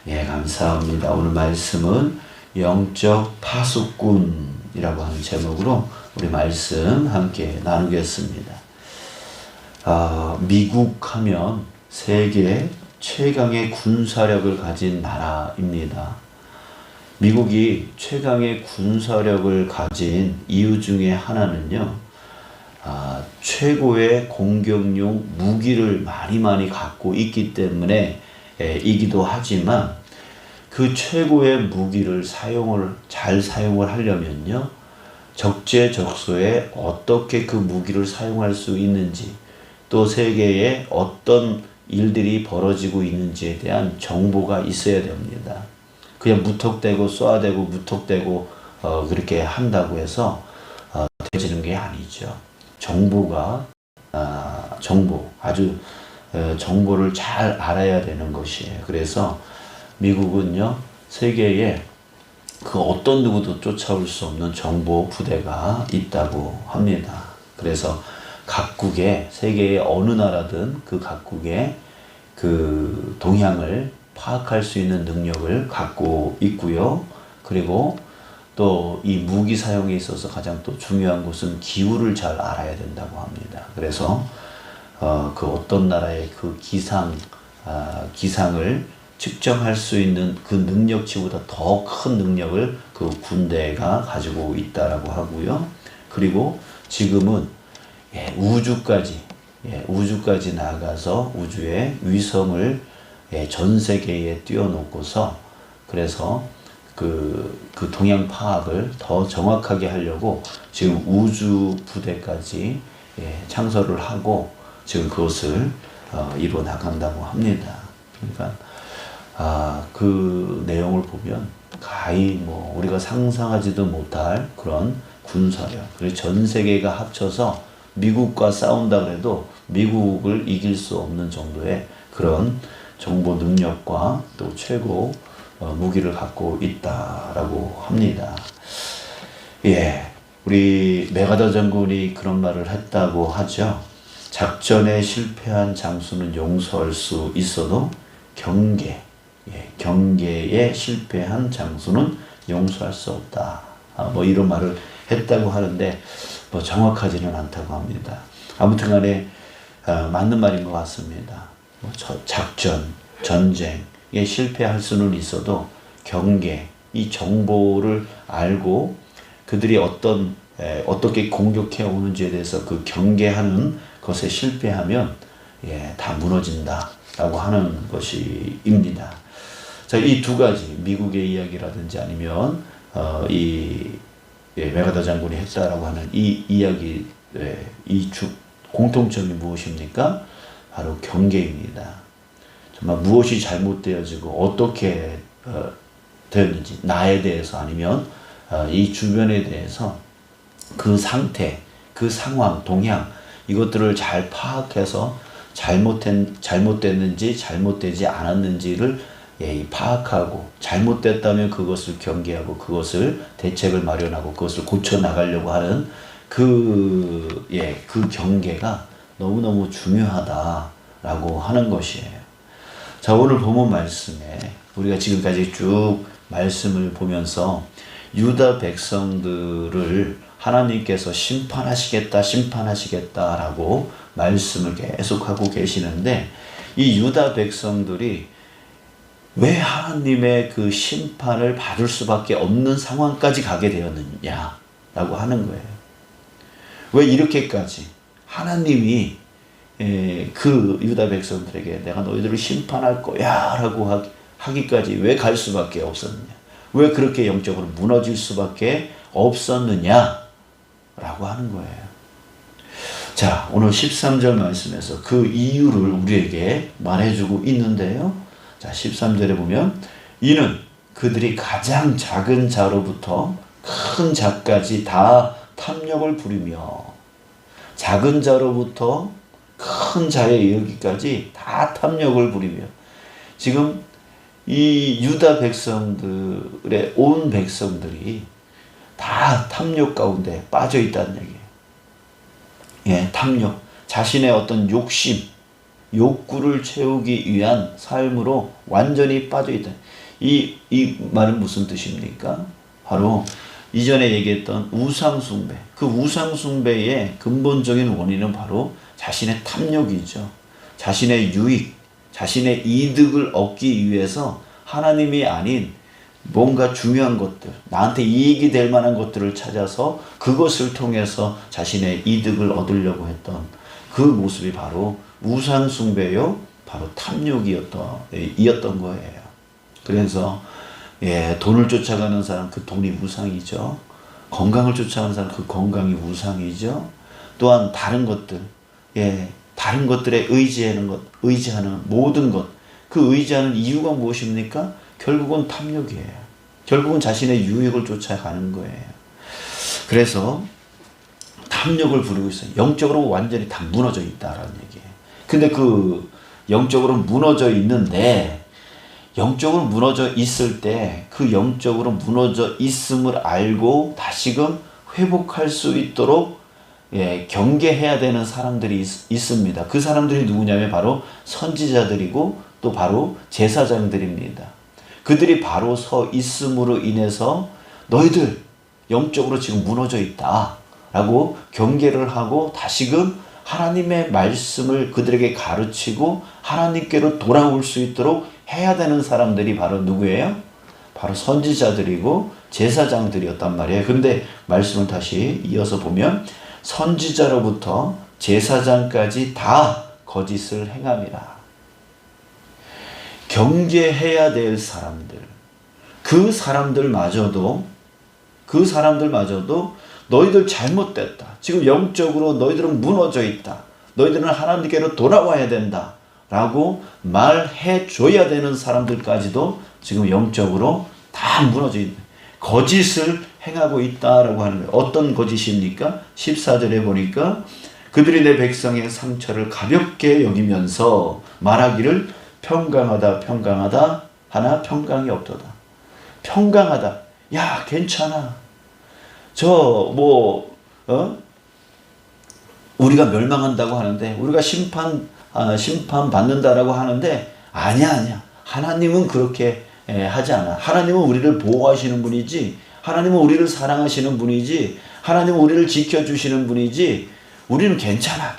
예, 감사합니다. 오늘 말씀은 영적 파수꾼이라고 하는 제목으로 우리 말씀 함께 나누겠습니다. 미국 하면 세계 최강의 군사력을 가진 나라입니다. 미국이 최강의 군사력을 가진 이유 중에 하나는요, 최고의 공격용 무기를 많이 갖고 있기 때문에 이기도 하지만 그 최고의 무기를 잘 사용을 하려면요, 적재적소에 어떻게 그 무기를 사용할 수 있는지, 또 세계에 어떤 일들이 벌어지고 있는지에 대한 정보가 있어야 됩니다. 그냥 무턱대고 쏘아대고 무턱대고 그렇게 한다고 해서 되어지는 게 아니죠. 정보가 아주 정보를 잘 알아야 되는 것이에요. 그래서 미국은요, 세계에 그 어떤 누구도 쫓아올 수 없는 정보 부대가 있다고 합니다. 그래서 각국의, 세계의 어느 나라든 그 각국의 그 동향을 파악할 수 있는 능력을 갖고 있고요. 그리고 또 이 무기 사용에 있어서 가장 또 중요한 것은 기후를 잘 알아야 된다고 합니다. 그래서 그 어떤 나라의 그 기상을 측정할 수 있는 그 능력치보다 더 큰 능력을 그 군대가 가지고 있다라고 하고요. 그리고 지금은 우주까지 나가서 우주의 위성을 전 세계에 띄워놓고서, 그래서 그 동향 파악을 더 정확하게 하려고 지금 우주 부대까지 창설을 하고 지금 그것을 이루어 나간다고 합니다. 그러니까 그 내용을 보면 가히 우리가 상상하지도 못할 그런 군사력, 그리고 전 세계가 합쳐서 미국과 싸운다 그래도 미국을 이길 수 없는 정도의 그런 정보 능력과 또 최고 무기를 갖고 있다라고 합니다. 우리 메가더 장군이 그런 말을 했다고 하죠. 작전에 실패한 장수는 용서할 수 있어도 경계에 실패한 장수는 용서할 수 없다. 이런 말을 했다고 하는데 정확하지는 않다고 합니다. 아무튼 간에 맞는 말인 것 같습니다. 전쟁에 실패할 수는 있어도 경계, 이 정보를 알고 그들이 어떻게 공격해 오는지에 대해서 그 경계하는 것에 실패하면 다 무너진다라고 하는 것입니다. 자, 이 두 가지, 미국의 이야기라든지 아니면 메가더 장군이 했다라고 하는 이 이야기, 공통점이 무엇입니까? 바로 경계입니다. 정말 무엇이 잘못되어지고 어떻게 되었는지, 나에 대해서 아니면 이 주변에 대해서 그 상태, 그 상황, 동향, 이것들을 잘 파악해서 잘못됐는지 잘못되지 않았는지를 파악하고, 잘못됐다면 그것을 경계하고 그것을 대책을 마련하고 그것을 고쳐나가려고 하는 그 경계가 너무너무 중요하다라고 하는 것이에요. 자, 오늘 본문 말씀에 우리가 지금까지 쭉 말씀을 보면서 유다 백성들을 하나님께서 심판하시겠다라고 말씀을 계속하고 계시는데, 이 유다 백성들이 왜 하나님의 그 심판을 받을 수밖에 없는 상황까지 가게 되었느냐라고 하는 거예요. 왜 이렇게까지 하나님이 그 유다 백성들에게 내가 너희들을 심판할 거야 라고 하기까지 왜 갈 수밖에 없었느냐, 왜 그렇게 영적으로 무너질 수밖에 없었느냐 라고 하는 거예요. 자, 오늘 13절 말씀에서 그 이유를 우리에게 말해주고 있는데요. 자, 13절에 보면 이는 그들이 가장 작은 자로부터 큰 자까지 다 탐욕을 부리며, 작은 자로부터 큰 자에 이르기까지 다 탐욕을 부리며, 지금 이 유다 백성들의 온 백성들이 다 탐욕 가운데 빠져 있다는 얘기예요. 탐욕, 자신의 어떤 욕심, 욕구를 채우기 위한 삶으로 완전히 빠져 있다. 이 말은 무슨 뜻입니까? 바로 이전에 얘기했던 우상숭배. 그 우상숭배의 근본적인 원인은 바로 자신의 탐욕이죠. 자신의 유익, 자신의 이득을 얻기 위해서 하나님이 아닌 뭔가 중요한 것들, 나한테 이익이 될 만한 것들을 찾아서 그것을 통해서 자신의 이득을 얻으려고 했던 그 모습이 바로 우상숭배요, 바로 탐욕이었던 거예요. 그래서 돈을 쫓아가는 사람, 그 돈이 우상이죠. 건강을 쫓아가는 사람, 그 건강이 우상이죠. 또한 다른 것들, 다른 것들에 의지하는 모든 것, 그 의지하는 이유가 무엇입니까? 결국은 탐욕이에요. 결국은 자신의 유익을 쫓아가는 거예요. 그래서 탐욕을 부르고 있어요. 영적으로 완전히 다 무너져 있다라는 얘기예요. 근데 그 영적으로 무너져 있는데, 영적으로 무너져 있을 때 그 영적으로 무너져 있음을 알고 다시금 회복할 수 있도록 경계해야 되는 사람들이 있습니다. 그 사람들이 누구냐면 바로 선지자들이고 또 바로 제사장들입니다. 그들이 바로 서 있음으로 인해서 너희들 영적으로 지금 무너져 있다 라고 경계를 하고 다시금 하나님의 말씀을 그들에게 가르치고 하나님께로 돌아올 수 있도록 해야 되는 사람들이 바로 누구예요? 바로 선지자들이고 제사장들이었단 말이에요. 근데 말씀을 다시 이어서 보면 선지자로부터 제사장까지 다 거짓을 행함이라. 경계해야 될 사람들, 그 사람들마저도 너희들 잘못됐다. 지금 영적으로 너희들은 무너져 있다. 너희들은 하나님께로 돌아와야 된다. 라고 말해줘야 되는 사람들까지도 지금 영적으로 다 무너져 있는 거짓을 행하고 있다라고 하는 거예요. 어떤 거짓입니까? 14절에 보니까 그들이 내 백성의 상처를 가볍게 여기면서 말하기를 평강하다 하나 평강이 없도다. 평강하다. 야, 괜찮아. 우리가 멸망한다고 하는데, 우리가 심판 받는다라고 하는데, 아니야. 하나님은 그렇게 하지 않아. 하나님은 우리를 보호하시는 분이지, 하나님은 우리를 사랑하시는 분이지, 하나님은 우리를 지켜주시는 분이지, 우리는 괜찮아.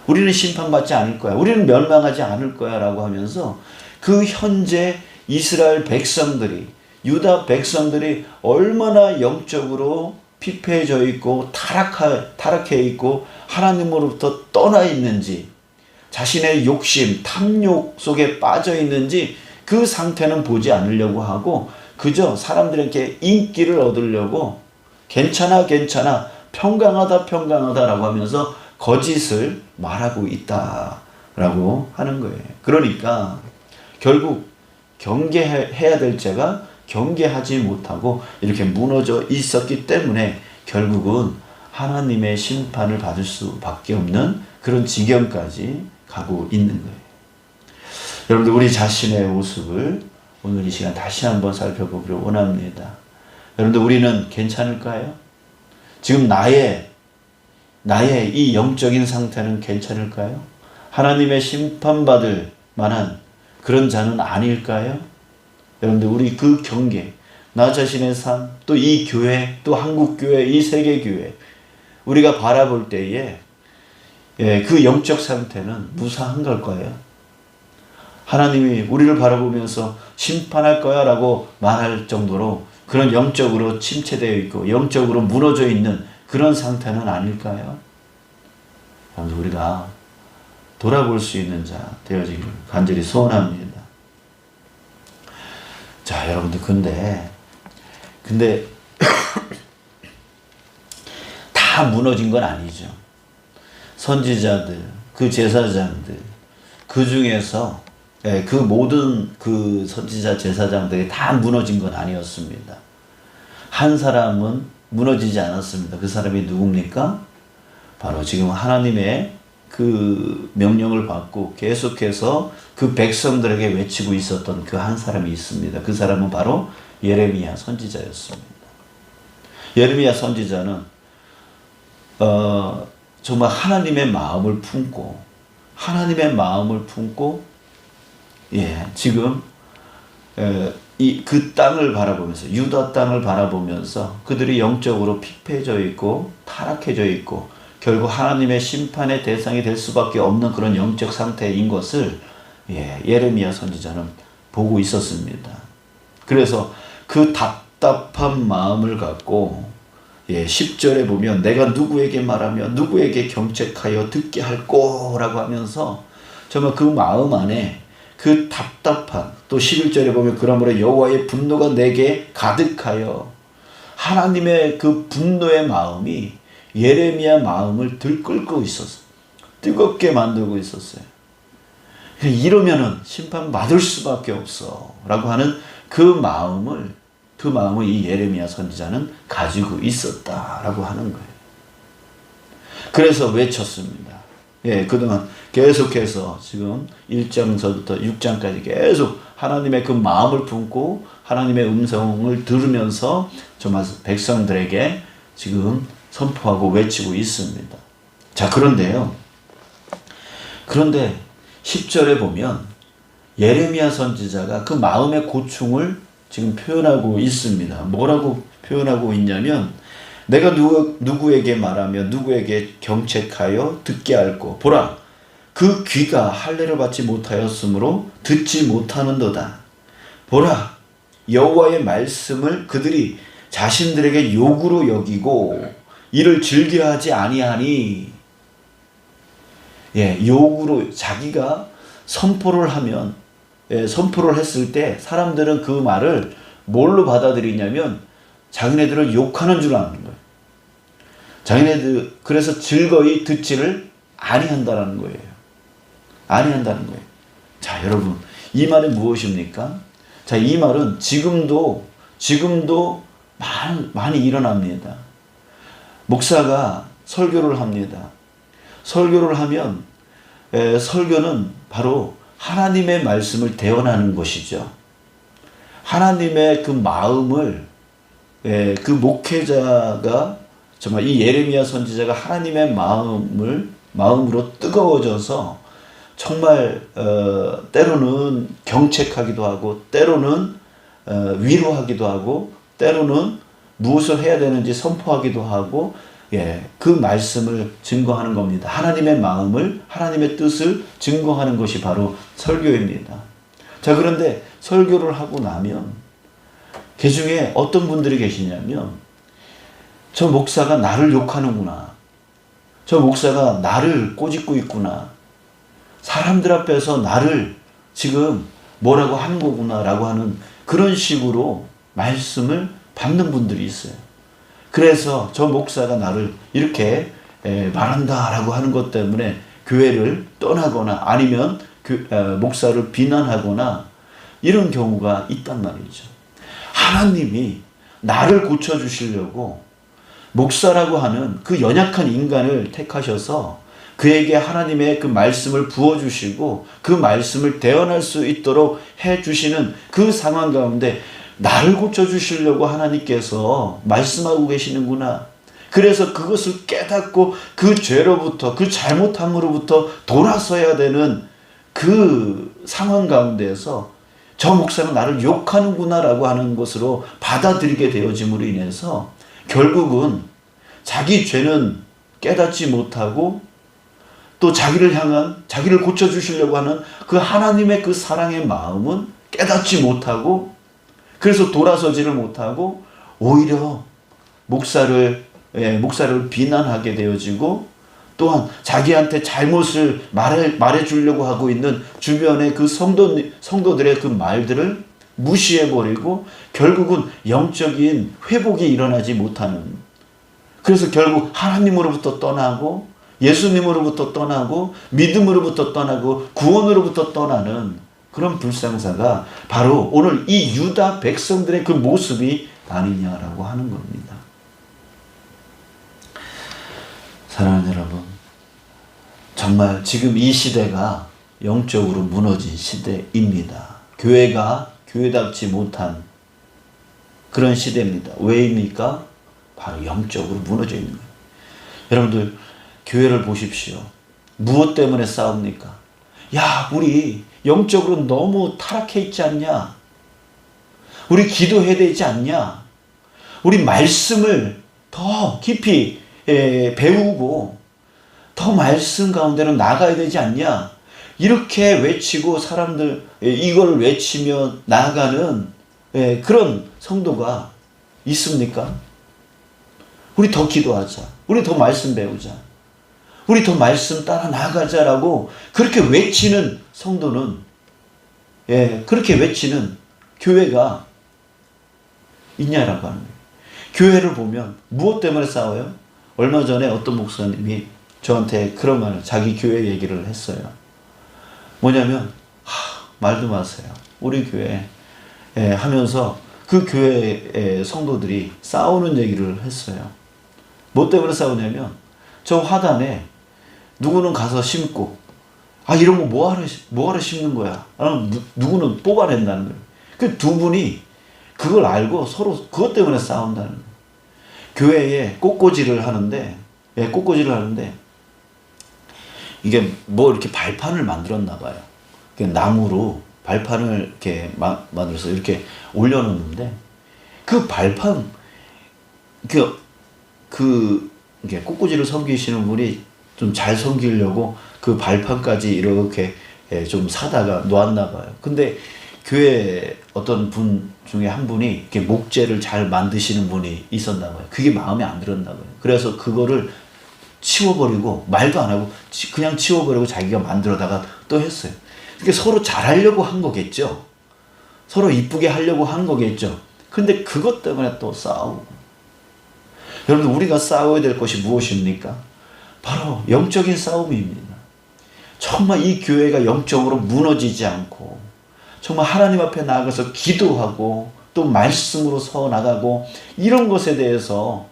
우리는 심판받지 않을 거야. 우리는 멸망하지 않을 거야. 라고 하면서 그 현재 이스라엘 백성들이, 유다 백성들이 얼마나 영적으로 피폐해져 있고 타락해 있고 하나님으로부터 떠나 있는지, 자신의 욕심, 탐욕 속에 빠져 있는지 그 상태는 보지 않으려고 하고 그저 사람들에게 인기를 얻으려고 괜찮아 평강하다라고 하면서 거짓을 말하고 있다라고 하는 거예요. 그러니까 결국 경계해야 될 자가 경계하지 못하고 이렇게 무너져 있었기 때문에 결국은 하나님의 심판을 받을 수밖에 없는 그런 지경까지 가고 있는 거예요. 여러분들, 우리 자신의 모습을 오늘 이 시간 다시 한번 살펴보기를 원합니다. 여러분들, 우리는 괜찮을까요? 지금 나의 이 영적인 상태는 괜찮을까요? 하나님의 심판받을 만한 그런 자는 아닐까요? 여러분들, 우리 그 경계, 나 자신의 삶, 또 이 교회, 또 한국교회, 이 세계교회, 우리가 바라볼 때에 그 영적 상태는 무사한 걸까요? 하나님이 우리를 바라보면서 심판할 거야 라고 말할 정도로 그런 영적으로 침체되어 있고 영적으로 무너져 있는 그런 상태는 아닐까요? 우리가 돌아볼 수 있는 자 되어지기를 간절히 소원합니다. 자, 여러분들, 근데 다 무너진 건 아니죠. 선지자들, 그 제사장들, 그 중에서 그 모든 그 선지자 제사장들이 다 무너진 건 아니었습니다. 한 사람은 무너지지 않았습니다. 그 사람이 누굽니까? 바로 지금 하나님의 그 명령을 받고 계속해서 그 백성들에게 외치고 있었던 그 한 사람이 있습니다. 그 사람은 바로 예레미야 선지자였습니다. 예레미야 선지자는 정말 하나님의 마음을 품고 하나님의 마음을 품고 지금 그 땅을 바라보면서 유다 땅을 바라보면서 그들이 영적으로 피폐해져 있고 타락해져 있고 결국 하나님의 심판의 대상이 될 수밖에 없는 그런 영적 상태인 것을 예레미야 선지자는 보고 있었습니다. 그래서 그 답답한 마음을 갖고 10절에 보면 내가 누구에게 말하며 누구에게 경책하여 듣게 할꼬 라고 하면서 정말 그 마음 안에 그 답답한, 또 11절에 보면 그러므로 여호와의 분노가 내게 가득하여, 하나님의 그 분노의 마음이 예레미야 마음을 들끓고 있었어요. 뜨겁게 만들고 있었어요. 이러면은 심판 받을 수밖에 없어 라고 하는 그 마음을 이 예레미야 선지자는 가지고 있었다라고 하는 거예요. 그래서 외쳤습니다. 그동안 계속해서 지금 1장서부터 6장까지 계속 하나님의 그 마음을 품고 하나님의 음성을 들으면서 정말 백성들에게 지금 선포하고 외치고 있습니다. 자, 그런데 10절에 보면 예레미야 선지자가 그 마음의 고충을 지금 표현하고 있습니다. 뭐라고 표현하고 있냐면 내가 누구에게 말하며 누구에게 경책하여 듣게 할꼬. 보라, 그 귀가 할례를 받지 못하였으므로 듣지 못하는도다. 보라, 여호와의 말씀을 그들이 자신들에게 욕으로 여기고 이를 즐겨하지 아니하니. 욕으로 자기가 선포를 하면, 선포를 했을 때 사람들은 그 말을 뭘로 받아들이냐면 자기네들을 욕하는 줄 아는 거예요. 자기네들 그래서 즐거이 듣지를 아니한다라는 거예요. 아니한다는 거예요. 자, 여러분, 이 말이 무엇입니까? 자, 이 말은 지금도 많이 일어납니다. 목사가 설교를 합니다. 설교를 하면 설교는 바로 하나님의 말씀을 대언하는 것이죠. 하나님의 그 마음을 그 목회자가 정말 이 예레미야 선지자가 하나님의 마음으로 뜨거워져서 정말 때로는 경책하기도 하고 때로는 위로하기도 하고 때로는 무엇을 해야 되는지 선포하기도 하고 그 말씀을 증거하는 겁니다. 하나님의 마음을, 하나님의 뜻을 증거하는 것이 바로 설교입니다. 자, 그런데 설교를 하고 나면 그 중에 어떤 분들이 계시냐면 저 목사가 나를 욕하는구나. 저 목사가 나를 꼬집고 있구나. 사람들 앞에서 나를 지금 뭐라고 하는 거구나 라고 하는 그런 식으로 말씀을 받는 분들이 있어요. 그래서 저 목사가 나를 이렇게 말한다라고 하는 것 때문에 교회를 떠나거나 아니면 목사를 비난하거나 이런 경우가 있단 말이죠. 하나님이 나를 고쳐주시려고 목사라고 하는 그 연약한 인간을 택하셔서 그에게 하나님의 그 말씀을 부어주시고 그 말씀을 대언할 수 있도록 해주시는 그 상황 가운데 나를 고쳐주시려고 하나님께서 말씀하고 계시는구나. 그래서 그것을 깨닫고 그 죄로부터, 그 잘못함으로부터 돌아서야 되는 그 상황 가운데에서 저 목사는 나를 욕하는구나 라고 하는 것으로 받아들이게 되어짐으로 인해서 결국은 자기 죄는 깨닫지 못하고 또 자기를 고쳐주시려고 하는 그 하나님의 그 사랑의 마음은 깨닫지 못하고 그래서 돌아서지를 못하고 오히려 목사를 비난하게 되어지고 또한 자기한테 잘못을 말해주려고 하고 있는 주변의 그 성도들의 그 말들을 무시해버리고 결국은 영적인 회복이 일어나지 못하는, 그래서 결국 하나님으로부터 떠나고 예수님으로부터 떠나고 믿음으로부터 떠나고 구원으로부터 떠나는 그런 불상사가 바로 오늘 이 유다 백성들의 그 모습이 아니냐라고 하는 겁니다. 사랑하는 여러분, 정말 지금 이 시대가 영적으로 무너진 시대입니다. 교회가 교회답지 못한 그런 시대입니다. 왜입니까? 바로 영적으로 무너져 있는 거예요. 여러분들 교회를 보십시오. 무엇 때문에 싸웁니까? 야, 우리 영적으로 너무 타락해 있지 않냐? 우리 기도해야 되지 않냐? 우리 말씀을 더 깊이 배우고 더 말씀 가운데로 나가야 되지 않냐? 이렇게 외치고 사람들 이걸 외치며 나아가는 그런 성도가 있습니까? 우리 더 기도하자. 우리 더 말씀 배우자. 우리 더 말씀 따라 나가자라고 그렇게 외치는 성도는, 그렇게 외치는 교회가 있냐라고 하는 거예요. 교회를 보면 무엇 때문에 싸워요? 얼마 전에 어떤 목사님이 저한테 그런 말을, 자기 교회 얘기를 했어요. 뭐냐면, 말도 마세요. 우리 교회 하면서 그 교회 성도들이 싸우는 얘기를 했어요. 뭐 때문에 싸우냐면, 저 화단에 누구는 가서 심고, 이런 거 뭐하러 심는 거야? 누구는 뽑아낸다는 거예요. 그 두 분이 그걸 알고 서로 그것 때문에 싸운다는 거예요. 교회에 꽃꽂이를 하는데, 이게 뭐 이렇게 발판을 만들었나 봐요. 나무로 발판을 이렇게 만들어서 이렇게 올려놓는데, 그 발판, 이게 꽃꽂이를 섬기시는 분이 좀 잘 섬기려고 그 발판까지 이렇게 좀 사다가 놓았나 봐요. 근데 교회 어떤 분 중에 한 분이 이렇게 목재를 잘 만드시는 분이 있었나 봐요. 그게 마음에 안 들었나 봐요. 그래서 그거를 치워버리고, 말도 안 하고 그냥 치워버리고 자기가 만들어다가 또 했어요. 그러니까 서로 잘하려고 한 거겠죠. 서로 이쁘게 하려고 한 거겠죠. 근데 그것 때문에 또 싸우고. 여러분, 우리가 싸워야 될 것이 무엇입니까? 바로 영적인 싸움입니다. 정말 이 교회가 영적으로 무너지지 않고, 정말 하나님 앞에 나아가서 기도하고 또 말씀으로 서 나가고, 이런 것에 대해서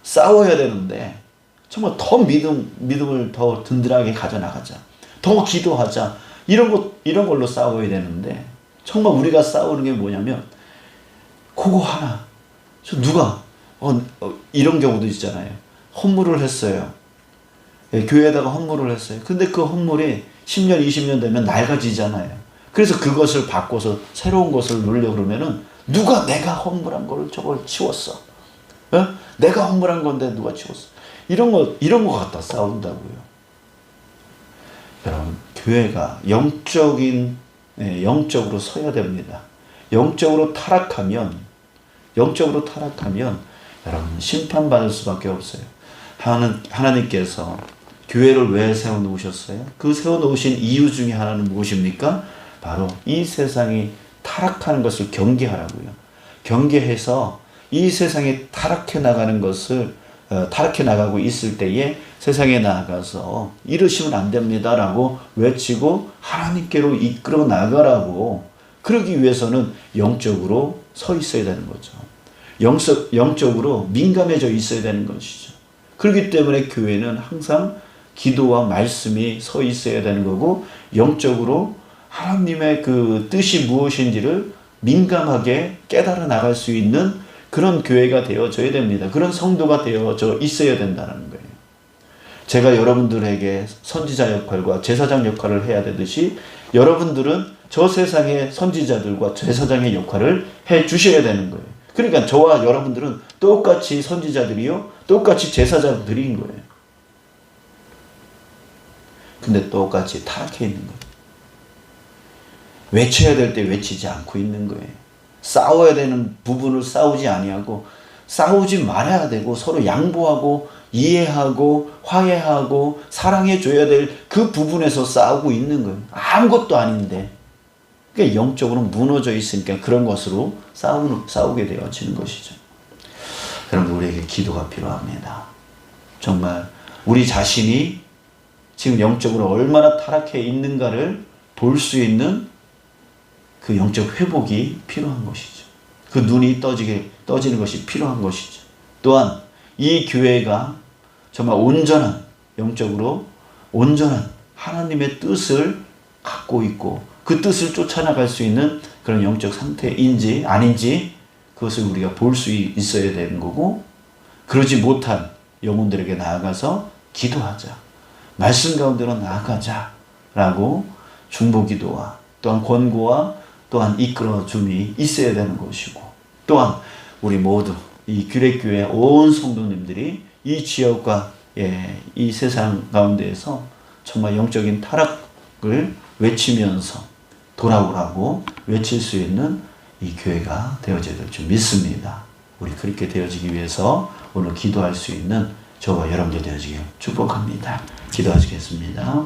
싸워야 되는데, 정말 더 믿음을 더 든든하게 가져나가자, 더 기도하자, 이런 걸로 싸워야 되는데, 정말 우리가 싸우는 게 뭐냐면, 그거 하나, 누가 이런 경우도 있잖아요. 헌물을 했어요. 교회에다가 헌물을 했어요. 근데 그 헌물이 10년, 20년 되면 낡아지잖아요. 그래서 그것을 바꿔서 새로운 것을 넣으려고 그러면은, 누가 내가 헌물한 걸 저걸 치웠어? 내가 헌물한 건데 누가 치웠어? 이런 거 갖다 싸운다고요. 여러분, 교회가 영적으로 서야 됩니다. 영적으로 타락하면 여러분, 심판받을 수밖에 없어요. 하나님께서 교회를 왜 세워놓으셨어요? 그 세워놓으신 이유 중에 하나는 무엇입니까? 바로 이 세상이 타락하는 것을 경계하라고요. 경계해서 이 세상에 타락해 나가고 있을 때에 세상에 나아가서 이러시면 안 됩니다라고 외치고 하나님께로 이끌어 나가라고, 그러기 위해서는 영적으로 서 있어야 되는 거죠. 영적으로 민감해져 있어야 되는 것이죠. 그렇기 때문에 교회는 항상 기도와 말씀이 서 있어야 되는 거고, 영적으로 하나님의 그 뜻이 무엇인지를 민감하게 깨달아 나갈 수 있는 그런 교회가 되어져야 됩니다. 그런 성도가 되어져 있어야 된다는 거예요. 제가 여러분들에게 선지자 역할과 제사장 역할을 해야 되듯이, 여러분들은 저 세상의 선지자들과 제사장의 역할을 해 주셔야 되는 거예요. 그러니까 저와 여러분들은 똑같이 선지자들이요, 똑같이 제사장들인 거예요. 근데 똑같이 타락해 있는 거예요. 외쳐야 될 때 외치지 않고 있는 거예요. 싸워야 되는 부분을 싸우지 아니하고, 싸우지 말아야 되고, 서로 양보하고 이해하고 화해하고 사랑해 줘야 될 그 부분에서 싸우고 있는 거예요. 아무것도 아닌데. 그러니까 영적으로 무너져 있으니까 그런 것으로 싸우게 되어지는 것이죠. 여러분, 우리에게 기도가 필요합니다. 정말 우리 자신이 지금 영적으로 얼마나 타락해 있는가를 볼 수 있는 그 영적 회복이 필요한 것이죠. 그 눈이 떠지는 것이 필요한 것이죠. 또한 이 교회가 정말 영적으로 온전한 하나님의 뜻을 갖고 있고, 그 뜻을 쫓아나갈 수 있는 그런 영적 상태인지 아닌지, 그것을 우리가 볼 수 있어야 되는 거고, 그러지 못한 영혼들에게 나아가서 기도하자, 말씀 가운데로 나아가자라고 중보기도와 또한 권고와 또한 이끌어줌이 있어야 되는 것이고, 또한 우리 모두 이 규례교회 온 성도님들이 이 지역과 이 세상 가운데에서 정말 영적인 타락을 외치면서 돌아오라고 외칠 수 있는 이 교회가 되어져야 될 줄 믿습니다. 우리 그렇게 되어지기 위해서 오늘 기도할 수 있는 저와 여러분들 되어지길 축복합니다. 기도하시겠습니다.